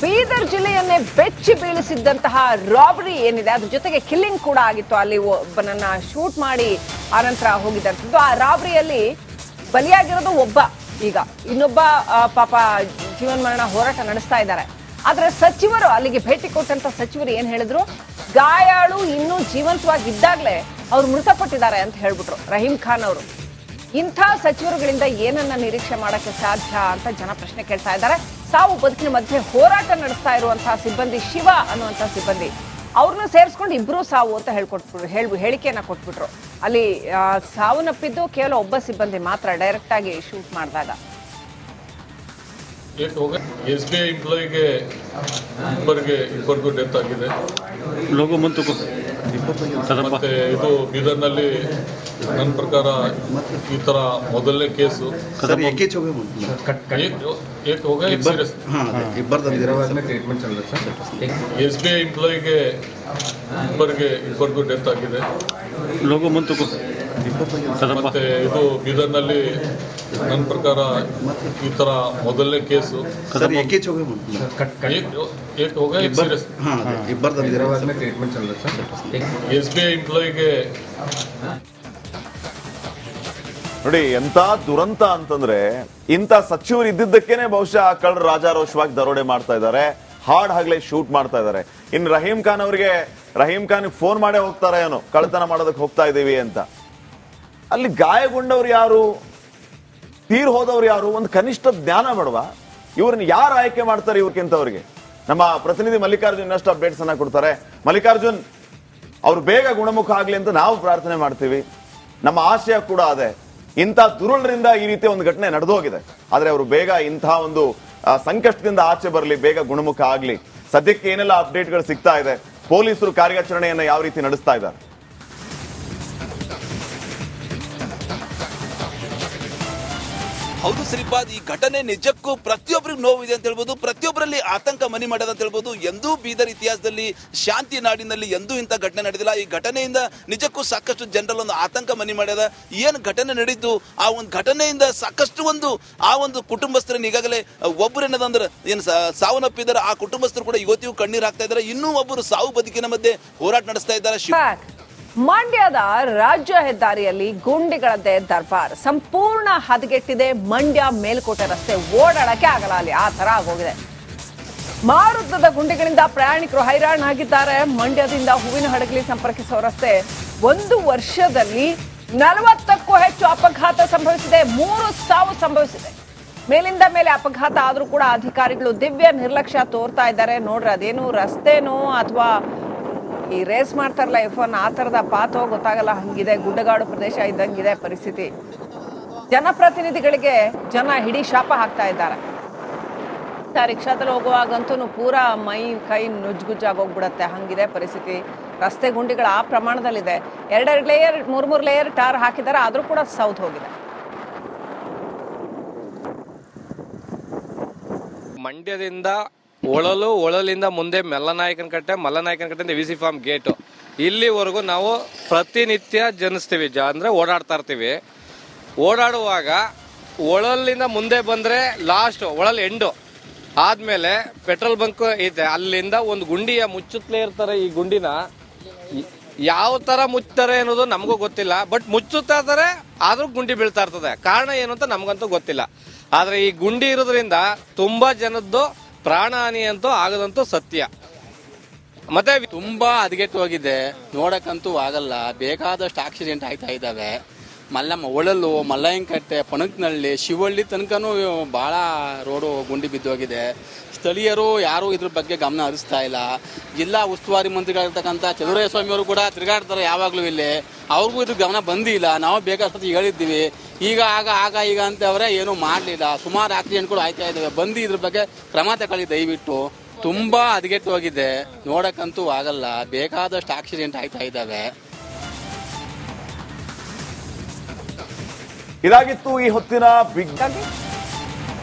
ಬೀದರ್ ಜಿಲ್ಲೆಯನ್ನೇ ಬೆಚ್ಚಿ ಬೀಳಿಸಿದ್ದಂತಹ ರಾಬರಿ ಏನಿದೆ ಅದ್ರ ಜೊತೆಗೆ ಕಿಲ್ಲಿಂಗ್ ಕೂಡ ಆಗಿತ್ತು. ಅಲ್ಲಿ ಒಬ್ಬನನ್ನ ಶೂಟ್ ಮಾಡಿ ಆನಂತರ ಹೋಗಿದ್ದಂಥದ್ದು. ಆ ರಾಬರಿಯಲ್ಲಿ ಬಲಿಯಾಗಿರೋದು ಒಬ್ಬ. ಈಗ ಇನ್ನೊಬ್ಬ ಪಾಪ ಜೀವನ್ಮರಣ ಹೋರಾಟ ನಡೆಸ್ತಾ ಇದ್ದಾರೆ. ಆದ್ರೆ ಸಚಿವರು ಅಲ್ಲಿಗೆ ಭೇಟಿ ಕೊಟ್ಟಂತ ಸಚಿವರು ಏನ್ ಹೇಳಿದ್ರು, ಗಾಯಾಳು ಇನ್ನೂ ಜೀವಂತವಾಗಿದ್ದಾಗಲೇ ಅವ್ರು ಮೃತಪಟ್ಟಿದ್ದಾರೆ ಅಂತ ಹೇಳ್ಬಿಟ್ರು ರಹೀಂ ಖಾನ್ ಅವರು. ಇಂಥ ಸಚಿವರುಗಳಿಂದ ಏನನ್ನ ನಿರೀಕ್ಷೆ ಮಾಡಕ್ಕೆ ಸಾಧ್ಯ ಅಂತ ಜನ ಪ್ರಶ್ನೆ ಕೇಳ್ತಾ ಇದ್ದಾರೆ. ಸಾವು ಬದುಕಿನ ಮಧ್ಯೆ ಹೋರಾಟ ನಡೆಸ್ತಾ ಇರುವಂತಹ ಸಿಬ್ಬಂದಿ ಶಿವ ಅನ್ನುವಂತಹ ಸಿಬ್ಬಂದಿ, ಅವ್ರನ್ನ ಸೇರಿಸ್ಕೊಂಡು ಇಬ್ರು ಸಾವು ಅಂತ ಹೇಳಿಕೆಯನ್ನ ಕೊಟ್ಬಿಟ್ರು. ಅಲ್ಲಿ ಸಾವನ್ನಪ್ಪಿದ್ದು ಕೇವಲ ಒಬ್ಬ ಸಿಬ್ಬಂದಿ ಮಾತ್ರ, ಡೈರೆಕ್ಟ್ ಆಗಿ ಶೂಟ್ ಮಾಡಿದಾಗ. SBI ಎಂಪ್ಲಾಯಿಗೆ ಇಬ್ಬರಿಗೂ ಡೆತ್ ಆಗಿದೆ. ಮತ್ತೆ ಇದು ಬೀದರ್ನಲ್ಲಿ ನನ್ನ ಪ್ರಕಾರ ಈ ತರ ಮೊದಲನೇ ಕೇಸು. SBI ಎಂಪ್ಲಾಯಿಗೆ ಇಬ್ಬರಿಗೂ ಡೆತ್ ಆಗಿದೆ. ಮತ್ತೆ ಇದು ಬೀದರ್ನಲ್ಲಿ ನನ್ನ ಪ್ರಕಾರ ಈ ತರ ಮೊದಲನೇ ಕೇಸು. SBI ಎಂಪ್ಲಾಯಿಗೆ ನೋಡಿ ಎಂತ ದುರಂತ ಅಂತಂದ್ರೆ, ಇಂಥ ಸಚಿವರು ಇದ್ದಿದ್ದಕ್ಕೇನೆ ಬಹುಶಃ ಕಳ್ಳರು ರಾಜಾರೋಷವಾಗಿ ದರೋಡೆ ಮಾಡ್ತಾ ಇದ್ದಾರೆ, ಹಾಡ್ ಹಗಲೇ ಶೂಟ್ ಮಾಡ್ತಾ ಇದ್ದಾರೆ. ಇನ್ನು ರಹೀಂ ಖಾನ್ ಫೋನ್ ಮಾಡೇ ಹೋಗ್ತಾರ ಏನೋ, ಕಳ್ಳತನ ಮಾಡೋದಕ್ಕೆ ಹೋಗ್ತಾ ಇದೀವಿ ಅಂತ. ಅಲ್ಲಿ ಗಾಯಗೊಂಡವ್ರು ಯಾರು, ತೀರ್ ಹೋದವ್ರು ಯಾರು, ಒಂದು ಕನಿಷ್ಠ ಜ್ಞಾನ ಬೇಡವಾ? ಇವ್ರನ್ನ ಯಾರು ಆಯ್ಕೆ ಮಾಡ್ತಾರೆ ಇವ್ರಿಗಿಂತವ್ರಿಗೆ? ನಮ್ಮ ಪ್ರತಿನಿಧಿ ಮಲ್ಲಿಕಾರ್ಜುನ್ ಇನ್ನಷ್ಟು ಅಪ್ಡೇಟ್ಸ್ ಅನ್ನ ಕೊಡ್ತಾರೆ. ಮಲ್ಲಿಕಾರ್ಜುನ್, ಅವ್ರು ಬೇಗ ಗುಣಮುಖ ಆಗ್ಲಿ ಅಂತ ನಾವು ಪ್ರಾರ್ಥನೆ ಮಾಡ್ತೀವಿ, ನಮ್ಮ ಆಶಯ ಕೂಡ ಅದೇ. ಇಂಥ ದುರುಳರಿಂದ ಈ ರೀತಿಯ ಒಂದು ಘಟನೆ ನಡೆದೋಗಿದೆ, ಆದ್ರೆ ಅವರು ಬೇಗ ಇಂತಹ ಒಂದು ಸಂಕಷ್ಟದಿಂದ ಆಚೆ ಬರಲಿ, ಬೇಗ ಗುಣಮುಖ ಆಗ್ಲಿ. ಸದ್ಯಕ್ಕೆ ಏನೆಲ್ಲ ಅಪ್ಡೇಟ್ಗಳು ಸಿಗ್ತಾ ಇದೆ, ಪೊಲೀಸರು ಕಾರ್ಯಾಚರಣೆಯನ್ನ ಯಾವ ರೀತಿ ನಡೆಸ್ತಾ ಇದ್ದಾರೆ? ಹೌದು ಶ್ರೀಪಾದ್, ಈ ಘಟನೆ ನಿಜಕ್ಕೂ ಪ್ರತಿಯೊಬ್ಬರಿಗೆ ನೋವಿದೆ ಅಂತ ಹೇಳ್ಬೋದು, ಪ್ರತಿಯೊಬ್ಬರಲ್ಲಿ ಆತಂಕ ಮನೆ ಮಾಡೋದು ಅಂತ ಹೇಳ್ಬೋದು. ಎಂದೂ ಬೀದರ್ ಇತಿಹಾಸದಲ್ಲಿ, ಶಾಂತಿ ನಾಡಿನಲ್ಲಿ ಎಂದೂ ಇಂಥ ಘಟನೆ ನಡೆದಿಲ್ಲ. ಈ ಘಟನೆಯಿಂದ ನಿಜಕ್ಕೂ ಸಾಕಷ್ಟು ಜನರಲ್ಲಿ ಒಂದು ಆತಂಕ ಮನೆ ಮಾಡ್ಯದ. ಏನು ಘಟನೆ ನಡೆದಿದ್ದು, ಆ ಒಂದು ಘಟನೆಯಿಂದ ಸಾಕಷ್ಟು ಆ ಒಂದು ಕುಟುಂಬಸ್ಥರನ್ನ ಈಗಾಗಲೇ ಒಬ್ಬರು ಏನದಂದ್ರೆ ಏನು ಸಾವನ್ನಪ್ಪಿದ್ದಾರೆ, ಆ ಕುಟುಂಬಸ್ಥರು ಕೂಡ ಇವತ್ತಿಗೂ ಕಣ್ಣೀರು ಹಾಕ್ತಾ ಇದ್ದಾರೆ. ಇನ್ನೂ ಒಬ್ಬರು ಸಾವು ಬದುಕಿನ ಮಧ್ಯೆ ಹೋರಾಟ ನಡೆಸ್ತಾ ಇದ್ದಾರೆ. ಮಂಡ್ಯದ ರಾಜ್ಯ ಹೆದ್ದಾರಿಯಲ್ಲಿ ಗುಂಡಿಗಳದ್ದೇ ದರ್ಬಾರ್. ಸಂಪೂರ್ಣ ಹದಗೆಟ್ಟಿದೆ ಮಂಡ್ಯ ಮೇಲ್ಕೋಟೆ ರಸ್ತೆ, ಓಡಾಡಕ್ಕೆ ಆಗಲ್ಲ ಅಲ್ಲಿ, ಆ ತರ ಆಗೋಗಿದೆ. ಮಾರುತದ ಗುಂಡಿಗಳಿಂದ ಪ್ರಯಾಣಿಕರು ಹೈರಾಣಾಗಿದ್ದಾರೆ. ಮಂಡ್ಯದಿಂದ ಹೂವಿನ ಹಡಗಲಿ ಸಂಪರ್ಕಿಸುವ ರಸ್ತೆ 1 ವರ್ಷದಲ್ಲಿ 40ಕ್ಕೂ ಹೆಚ್ಚು ಅಪಘಾತ ಸಂಭವಿಸಿದೆ, 3 ಸಾವು ಸಂಭವಿಸಿದೆ. ಮೇಲಿಂದ ಮೇಲೆ ಅಪಘಾತ ಆದ್ರೂ ಕೂಡ ಅಧಿಕಾರಿಗಳು ದಿವ್ಯ ನಿರ್ಲಕ್ಷ್ಯ ತೋರ್ತಾ ಇದ್ದಾರೆ. ನೋಡ್ರಿ, ಅದೇನು ರಸ್ತೆನೋ ಅಥವಾ ಈ ರೇಸ್ ಮಾಡ್ತಾರಲ್ಲ F1 ಆ ತರದ ಪಾತೋ ಗೊತ್ತಾಗಲ್ಲ, ಹಂಗಿದೆ. ಗುಡ್ಡಗಾಡು ಪ್ರದೇಶ ಇದ್ದಂಗಿದೆ ಪರಿಸ್ಥಿತಿ. ಜನಪ್ರತಿನಿಧಿಗಳಿಗೆ ಜನ ಹಿಡಿ ಶಾಪ ಹಾಕ್ತಾ ಇದ್ದಾರೆ. ರಿಕ್ಷಾದಲ್ಲಿ ಹೋಗುವಾಗಂತೂ ಪೂರಾ ಮೈ ಕೈ ನುಜ್ಗುಜ್ಜಾಗಿ ಹೋಗ್ಬಿಡತ್ತೆ, ಹಂಗಿದೆ ಪರಿಸ್ಥಿತಿ. ರಸ್ತೆ ಗುಂಡಿಗಳು ಆ ಪ್ರಮಾಣದಲ್ಲಿದೆ. 2 ಲೇಯರ್ 3 ಲೇಯರ್ ಟಾರ್ ಹಾಕಿದ್ದಾರೆ, ಆದ್ರೂ ಕೂಡ ಸೌತ್ ಹೋಗಿದೆ. ಮಂಡ್ಯದಿಂದ ಒಳಲಿಂದ ಮುಂದೆ ಮಲ್ಲನಾಯಕನ ಕಟ್ಟೆ ವಿಸಿ ಫಾರ್ಮ್ ಗೇಟು, ಇಲ್ಲಿವರೆಗೂ ನಾವು ಪ್ರತಿನಿತ್ಯ ಜನಿಸ್ತೀವಿ, ಅಂದ್ರೆ ಓಡಾಡ್ತಾ ಇರ್ತೀವಿ. ಓಡಾಡುವಾಗ ಒಳಲಿಂದ ಮುಂದೆ ಬಂದ್ರೆ ಲಾಸ್ಟ್ ಒಳಲ್ ಎಂಡು ಆದ್ಮೇಲೆ ಪೆಟ್ರೋಲ್ ಬಂಕ್ ಐತೆ, ಅಲ್ಲಿಂದ ಒಂದು ಗುಂಡಿಯ ಮುಚ್ಚುತ್ತಲೇ ಇರ್ತಾರೆ. ಈ ಗುಂಡಿನ ಯಾವ ತರ ಮುಚ್ತಾರೆ ಅನ್ನೋದು ನಮಗೂ ಗೊತ್ತಿಲ್ಲ, ಬಟ್ ಮುಚ್ಚುತ್ತಾ ಇರ್ತಾರೆ, ಆದ್ರೂ ಗುಂಡಿ ಬೀಳ್ತಾ ಇರ್ತದೆ. ಕಾರಣ ಏನು ಅಂತ ನಮ್ಗಂತೂ ಗೊತ್ತಿಲ್ಲ. ಆದ್ರೆ ಈ ಗುಂಡಿ ಇರೋದ್ರಿಂದ ತುಂಬಾ ಜನದ್ದು ಪ್ರಾಣ ಹಾನಿ ಅಂತೂ ಆಗದಂತೂ ಸತ್ಯ. ಮತ್ತೆ ತುಂಬಾ ಹದಗೆಟ್ಟು ಹೋಗಿದೆ, ನೋಡಕ್ಕಂತೂ ಆಗಲ್ಲ. ಬೇಕಾದಷ್ಟು ಆಕ್ಸಿಡೆಂಟ್ ಆಗ್ತಾ ಇದ್ದಾವೆ. ಒಳಲು, ಮಲ್ಲಯ್ಯನಕಟ್ಟೆ, ಪಣಕ್ನಹಳ್ಳಿ, ಶಿವಳ್ಳಿ ತನಕನೂ ಬಹಳ ರೋಡು ಗುಂಡಿ ಬಿದ್ದೋಗಿದೆ. ಸ್ಥಳೀಯರು ಯಾರು ಇದ್ರ ಬಗ್ಗೆ ಗಮನ ಹರಿಸ್ತಾ ಇಲ್ಲ. ಜಿಲ್ಲಾ ಉಸ್ತುವಾರಿ ಮಂತ್ರಿಗಳಿರ್ತಕ್ಕಂಥ ಚಲುವರಾಯಸ್ವಾಮಿ ಅವರು ಕೂಡ ತಿರುಗಾಡ್ತಾರೆ ಯಾವಾಗ್ಲೂ ಇಲ್ಲಿ, ಅವ್ರಿಗೂ ಇದ್ರ ಗಮನ ಬಂದಿಲ್ಲ. ನಾವು ಬೇಕಾದಷ್ಟು ಹೇಳಿದ್ದೀವಿ, ಈಗ ಈಗ ಅಂತ ಅವರೇ ಏನೂ ಮಾಡಲಿಲ್ಲ. ಸುಮಾರು ಆಕ್ಸಿಡೆಂಟ್ಗಳು ಆಯ್ತಾ ಇದ್ದಾವೆ. ಬಂದು ಇದ್ರ ಬಗ್ಗೆ ಕ್ರಮ ತಗೊಳ್ಳಿ ದಯವಿಟ್ಟು. ತುಂಬಾ ಹದಗೆಟ್ಟು ಹೋಗಿದೆ, ನೋಡಕ್ಕಂತೂ ಆಗಲ್ಲ. ಬೇಕಾದಷ್ಟು ಆಕ್ಸಿಡೆಂಟ್ ಆಯ್ತಾ ಇದ್ದಾವೆ. ಇದಾಗಿತ್ತು ಈ ಹೊತ್ತಿನ ಬಿಗ್.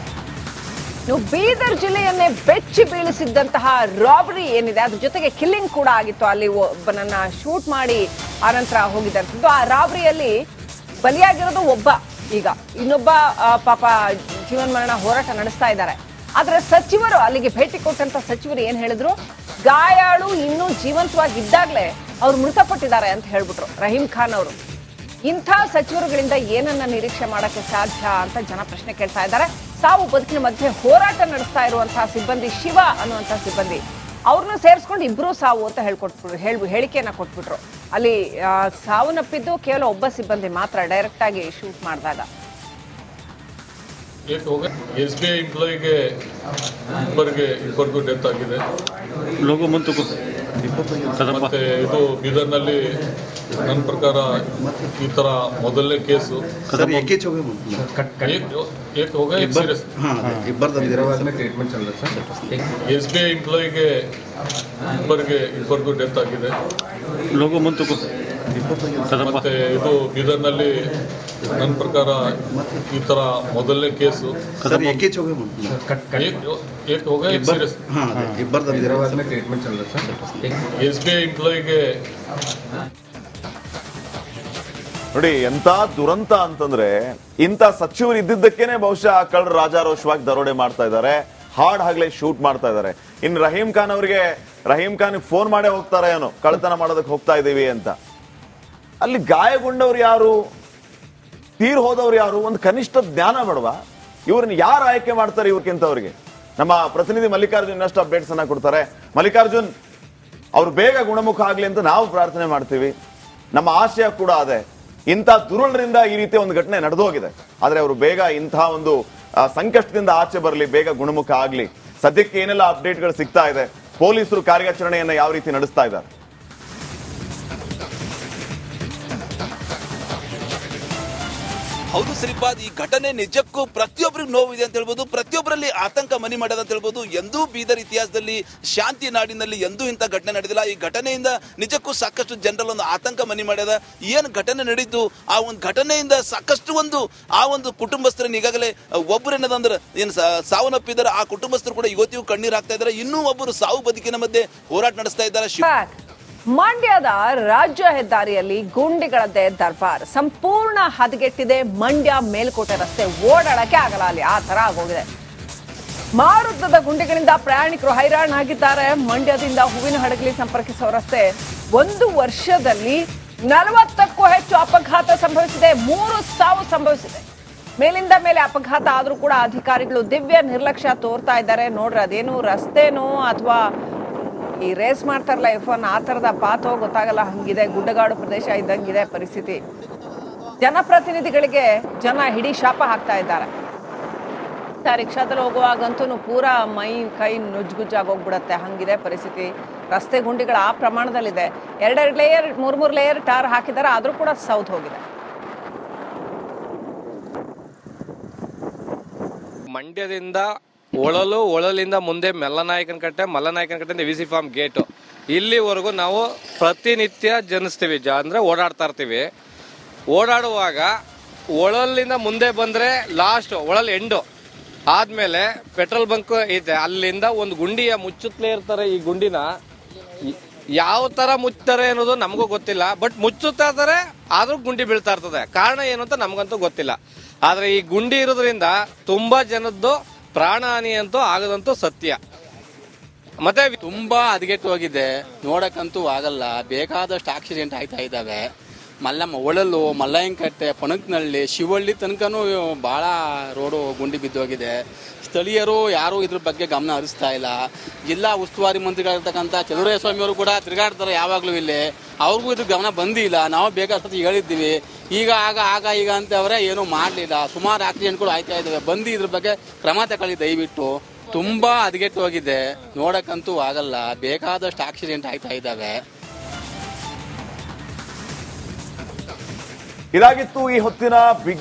ಬೀದರ್ ಜಿಲ್ಲೆಯನ್ನೇ ಬೆಚ್ಚಿ ಬೀಳಿಸಿದ್ದಂತಹ ರಾಬರಿ ಏನಿದೆ ಅದ್ರ ಜೊತೆಗೆ ಕಿಲ್ಲಿಂಗ್ ಕೂಡ ಆಗಿತ್ತು. ಅಲ್ಲಿ ಒಬ್ಬನನ್ನ ಶೂಟ್ ಮಾಡಿ ಆನಂತರ ಹೋಗಿದ್ದಂಥದ್ದು. ಆ ರಾಬರಿಯಲ್ಲಿ ಬಲಿಯಾಗಿರೋದು ಒಬ್ಬ. ಈಗ ಇನ್ನೊಬ್ಬ ಪಾಪ ಜೀವನ ಮರಣ ಹೋರಾಟ ನಡೆಸ್ತಾ ಇದ್ದಾರೆ. ಆದ್ರೆ ಸಚಿವರು ಅಲ್ಲಿಗೆ ಭೇಟಿ ಕೊಟ್ಟಂತ ಸಚಿವರು ಏನ್ ಹೇಳಿದ್ರು, ಗಾಯಾಳು ಇನ್ನೂ ಜೀವಂತವಾಗಿದ್ದಾಗಲೇ ಅವ್ರು ಮೃತಪಟ್ಟಿದ್ದಾರೆ ಅಂತ ಹೇಳ್ಬಿಟ್ರು ರಹೀಂ ಖಾನ್ ಅವರು. ಇಂಥ ಸಚಿವರುಗಳಿಂದ ಏನನ್ನ ನಿರೀಕ್ಷೆ ಮಾಡಕ್ಕೆ ಸಾಧ್ಯ ಅಂತ ಜನ ಪ್ರಶ್ನೆ ಕೇಳ್ತಾ ಇದ್ದಾರೆ. ಸಾವು ಬದುಕಿನ ಮಧ್ಯೆ ಹೋರಾಟ ನಡೆಸ್ತಾ ಇರುವಂತಹ ಸಿಬ್ಬಂದಿ ಶಿವ ಅನ್ನುವಂತಹ ಸಿಬ್ಬಂದಿ, ಅವ್ರನ್ನ ಸೇರಿಸ್ಕೊಂಡು ಇಬ್ರು ಸಾವು ಅಂತ ಹೇಳಿಕೆಯನ್ನ ಕೊಟ್ಬಿಟ್ರು. ಅಲ್ಲಿ ಸಾವನ್ನಪ್ಪಿದ್ದು ಕೇವಲ ಒಬ್ಬ ಸಿಬ್ಬಂದಿ ಮಾತ್ರ, ಡೈರೆಕ್ಟ್ ಆಗಿ ಶೂಟ್ ಮಾಡಿದಾಗ. SBI ಎಂಪ್ಲಾಯಿಗೆ ಇಬ್ಬರಿಗೂ ಡೆತ್ ಆಗಿದೆ. ಮತ್ತೆ ಇದು ಬೀದರ್ನಲ್ಲಿ ನನ್ನ ಪ್ರಕಾರ ಈ ತರ ಮೊದಲನೇ ಕೇಸು. SBI ಎಂಪ್ಲಾಯಿಗೆ ಇಬ್ಬರಿಗೂ ಡೆತ್ ಆಗಿದೆ. ಮತ್ತೆ ಇದು ಬೀದರ್ನಲ್ಲಿ ನನ್ನ ಪ್ರಕಾರ ಈ ತರ ಮೊದಲನೇ ಕೇಸು. SBI ಎಂಪ್ಲಾಯಿಗೆ ನೋಡಿ ಎಂತ ದುರಂತ ಅಂತಂದ್ರೆ ಇಂಥ ಸಚಿವರು ಇದ್ದಿದ್ದಕ್ಕೇನೆ ಬಹುಶಃ ಆ ಕಳ್ಳರು ರಾಜಾರೋಷವಾಗಿ ದರೋಡೆ ಮಾಡ್ತಾ ಇದ್ದಾರೆ, ಹಾಡ್ ಹಗಲೇ ಶೂಟ್ ಮಾಡ್ತಾ ಇದ್ದಾರೆ. ಇನ್ನು ರಹೀಂ ಖಾನ್ ಫೋನ್ ಮಾಡೇ ಹೋಗ್ತಾರೆ ಏನೋ, ಕಳ್ಳತನ ಮಾಡೋದಕ್ಕೆ ಹೋಗ್ತಾ ಇದೀವಿ ಅಂತ. ಅಲ್ಲಿ ಗಾಯಗೊಂಡವ್ರು ಯಾರು, ತೀರ್ ಹೋದವ್ರು ಯಾರು, ಒಂದು ಕನಿಷ್ಠ ಜ್ಞಾನ ಬೇಡವಾ? ಇವ್ರನ್ನ ಯಾರು ಆಯ್ಕೆ ಮಾಡ್ತಾರೆ ಇವ್ರಿಗಿಂತವ್ರಿಗೆ? ನಮ್ಮ ಪ್ರತಿನಿಧಿ ಮಲ್ಲಿಕಾರ್ಜುನ್ ಇನ್ನಷ್ಟು ಅಪ್ಡೇಟ್ಸ್ ಅನ್ನ ಕೊಡ್ತಾರೆ. ಮಲ್ಲಿಕಾರ್ಜುನ್, ಅವ್ರು ಬೇಗ ಗುಣಮುಖ ಆಗ್ಲಿ ಅಂತ ನಾವು ಪ್ರಾರ್ಥನೆ ಮಾಡ್ತೀವಿ, ನಮ್ಮ ಆಶಯ ಕೂಡ ಅದೇ. ಇಂಥ ದುರುಳರಿಂದ ಈ ರೀತಿ ಒಂದು ಘಟನೆ ನಡೆದೋಗಿದೆ, ಆದ್ರೆ ಅವರು ಬೇಗ ಇಂತಹ ಒಂದು ಸಂಕಷ್ಟದಿಂದ ಆಚೆ ಬರಲಿ, ಬೇಗ ಗುಣಮುಖ ಆಗ್ಲಿ. ಸದ್ಯಕ್ಕೆ ಏನೆಲ್ಲ ಅಪ್ಡೇಟ್ಗಳು ಸಿಗ್ತಾ ಇದೆ, ಪೊಲೀಸರು ಕಾರ್ಯಾಚರಣೆಯನ್ನ ಯಾವ ರೀತಿ ನಡೆಸ್ತಾ ಇದ್ದಾರೆ? ಹೌದು ಶ್ರೀಪಾದ್, ಈ ಘಟನೆ ನಿಜಕ್ಕೂ ಪ್ರತಿಯೊಬ್ಬರಿಗೂ ನೋವಿದೆ ಅಂತ ಹೇಳ್ಬೋದು, ಪ್ರತಿಯೊಬ್ಬರಲ್ಲಿ ಆತಂಕ ಮನೆ ಮಾಡೋದು ಅಂತ ಹೇಳ್ಬೋದು. ಎಂದೂ ಬೀದರ್ ಇತಿಹಾಸದಲ್ಲಿ, ಶಾಂತಿ ನಾಡಿನಲ್ಲಿ ಎಂದೂ ಇಂಥ ಘಟನೆ ನಡೆದಿಲ್ಲ. ಈ ಘಟನೆಯಿಂದ ನಿಜಕ್ಕೂ ಸಾಕಷ್ಟು ಜನರಲ್ಲಿ ಒಂದು ಆತಂಕ ಮನೆ ಮಾಡ್ಯದ. ಏನು ಘಟನೆ ನಡೀತು, ಆ ಒಂದು ಘಟನೆಯಿಂದ ಸಾಕಷ್ಟು ಆ ಒಂದು ಕುಟುಂಬಸ್ಥರನ್ನ ಈಗಾಗಲೇ ಒಬ್ಬರೇನದಂದ್ರೆ ಏನು ಸಾವನ್ನಪ್ಪಿದ್ದಾರೆ, ಆ ಕುಟುಂಬಸ್ಥರು ಕೂಡ ಇವತ್ತಿಗೂ ಕಣ್ಣೀರು ಹಾಕ್ತಾ ಇದ್ದಾರೆ. ಇನ್ನೂ ಒಬ್ಬರು ಸಾವು ಬದುಕಿನ ಮಧ್ಯೆ ಹೋರಾಟ ನಡೆಸ್ತಾ ಇದ್ದಾರೆ. ಮಂಡ್ಯದ ರಾಜ್ಯ ಹೆದ್ದಾರಿಯಲ್ಲಿ ಗುಂಡಿಗಳದ್ದೇ ದರ್ಬಾರ್. ಸಂಪೂರ್ಣ ಹದಗೆಟ್ಟಿದೆ ಮಂಡ್ಯ ಮೇಲ್ಕೋಟೆ ರಸ್ತೆ, ಓಡಾಡಕ್ಕೆ ಆಗಲ್ಲ ಅಲ್ಲಿ, ಆ ತರ ಆಗೋಗಿದೆ. ಮಾರುತದ ಗುಂಡಿಗಳಿಂದ ಪ್ರಯಾಣಿಕರು ಹೈರಾಣಾಗಿದ್ದಾರೆ. ಮಂಡ್ಯದಿಂದ ಹೂವಿನ ಹಡಗಲಿ ಸಂಪರ್ಕಿಸುವ ರಸ್ತೆ 1 ವರ್ಷದಲ್ಲಿ 40ಕ್ಕೂ ಹೆಚ್ಚು ಅಪಘಾತ ಸಂಭವಿಸಿದೆ, 3 ಸಾವು ಸಂಭವಿಸಿದೆ. ಮೇಲಿಂದ ಮೇಲೆ ಅಪಘಾತ ಆದ್ರೂ ಕೂಡ ಅಧಿಕಾರಿಗಳು ದಿವ್ಯ ನಿರ್ಲಕ್ಷ್ಯ ತೋರ್ತಾ ಇದ್ದಾರೆ. ನೋಡ್ರಿ, ಅದೇನು ರಸ್ತೆನೋ ಅಥವಾ ಈ ರೇಸ್ ಮಾಡ್ತಾರಲ್ಲ F1 ಆ ತರದ ಪಾತೋ ಗೊತ್ತಾಗಲ್ಲ, ಹಂಗಿದೆ. ಗುಡ್ಡಗಾಡು ಪ್ರದೇಶ ಇದ್ದಂಗಿದೆ ಪರಿಸ್ಥಿತಿ. ಜನಪ್ರತಿನಿಧಿಗಳಿಗೆ ಜನ ಹಿಡಿ ಶಾಪ ಹಾಕ್ತಾ ಇದ್ದಾರೆ. ರಿಕ್ಷಾದಲ್ಲಿ ಹೋಗುವಾಗಂತೂ ಪೂರಾ ಮೈ ಕೈ ನುಜ್ಜುಗುಜ್ಜಾಗೋಗ್ಬಿಡತ್ತೆ, ಹಂಗಿದೆ ಪರಿಸ್ಥಿತಿ. ರಸ್ತೆ ಗುಂಡಿಗಳ ಆ ಪ್ರಮಾಣದಲ್ಲಿದೆ. 2 ಲೇಯರ್ 3 ಲೇಯರ್ ಟಾರ್ ಹಾಕಿದ್ದಾರೆ, ಆದ್ರೂ ಕೂಡ ಸೌತ್ ಹೋಗಿದೆ. ಮಂಡ್ಯದಿಂದ ಒಳಲಿಂದ ಮುಂದೆ ಮಲ್ಲನಾಯಕನ ಕಟ್ಟೆಯಿಂದ VC ಫಾರ್ಮ್ ಗೇಟು, ಇಲ್ಲಿವರೆಗೂ ನಾವು ಪ್ರತಿನಿತ್ಯ ಜನಿಸ್ತೀವಿ, ಅಂದ್ರೆ ಓಡಾಡ್ತಾ ಇರ್ತೀವಿ. ಓಡಾಡುವಾಗ ಒಳಲಿಂದ ಮುಂದೆ ಬಂದ್ರೆ ಲಾಸ್ಟ್ ಒಳಲ್ ಎಂಡು ಆದ್ಮೇಲೆ ಪೆಟ್ರೋಲ್ ಬಂಕ್ ಐತೆ, ಅಲ್ಲಿಂದ ಒಂದು ಗುಂಡಿಯ ಮುಚ್ಚುತ್ತಲೇ ಇರ್ತಾರೆ. ಈ ಗುಂಡಿನ ಯಾವ ತರ ಮುಚ್ತಾರೆ ಅನ್ನೋದು ನಮಗೂ ಗೊತ್ತಿಲ್ಲ, ಬಟ್ ಮುಚ್ಚುತ್ತಾ ಇರ್ತಾರೆ, ಆದ್ರೂ ಗುಂಡಿ ಬೀಳ್ತಾ ಇರ್ತದೆ. ಕಾರಣ ಏನು ಅಂತ ನಮಗಂತೂ ಗೊತ್ತಿಲ್ಲ. ಆದ್ರೆ ಈ ಗುಂಡಿ ಇರೋದ್ರಿಂದ ತುಂಬಾ ಜನದ್ದು ಪ್ರಾಣ ಹಾನಿ ಅಂತೂ ಆಗದಂತೂ ಸತ್ಯ. ಮತ್ತೆ ತುಂಬಾ ಹದಗೆಟ್ಟು ಹೋಗಿದೆ, ನೋಡಕ್ಕಂತೂ ಆಗಲ್ಲ. ಬೇಕಾದಷ್ಟು ಆಕ್ಸಿಡೆಂಟ್ ಆಯ್ತಾ ಇದ್ದಾವೆ. ಒಳಲು, ಮಲ್ಲಯ್ಯನಕಟ್ಟೆ, ಪಣಕ್ನಹಳ್ಳಿ, ಶಿವಳ್ಳಿ ತನಕನೂ ಬಹಳ ರೋಡು ಗುಂಡಿ ಬಿದ್ದೋಗಿದೆ. ಸ್ಥಳೀಯರು ಯಾರು ಇದ್ರ ಬಗ್ಗೆ ಗಮನ ಹರಿಸ್ತಾ ಇಲ್ಲ. ಜಿಲ್ಲಾ ಉಸ್ತುವಾರಿ ಮಂತ್ರಿಗಳಿರ್ತಕ್ಕಂಥ ಚಲುವರಾಯಸ್ವಾಮಿ ಅವರು ಕೂಡ ತಿರುಗಾಡ್ತಾರೆ ಯಾವಾಗ್ಲೂ ಇಲ್ಲಿ, ಅವ್ರಿಗೂ ಇದ್ರ ಗಮನ ಬಂದಿಲ್ಲ. ನಾವು ಬೇಕಾದಷ್ಟು ಹೇಳಿದ್ದೀವಿ, ಈಗ ಈಗ ಅಂತ ಅವರೇ ಏನೂ ಮಾಡಲಿಲ್ಲ. ಸುಮಾರು ಆಕ್ಸಿಡೆಂಟ್ಗಳು ಆಯ್ತಾ ಇದ್ದಾವೆ, ಬಂದು ಇದ್ರ ಬಗ್ಗೆ ಕ್ರಮ ತಗೊಳ್ಳಿ ದಯವಿಟ್ಟು. ತುಂಬಾ ಹದಗೆಟ್ಟು ಹೋಗಿದೆ, ನೋಡಕ್ಕಂತೂ ಆಗಲ್ಲ. ಬೇಕಾದಷ್ಟು ಆಕ್ಸಿಡೆಂಟ್ ಆಯ್ತಾ ಇದ್ದಾವೆ. ಇದಾಗಿತ್ತು ಈ ಹೊತ್ತಿನ ಬಿಗ್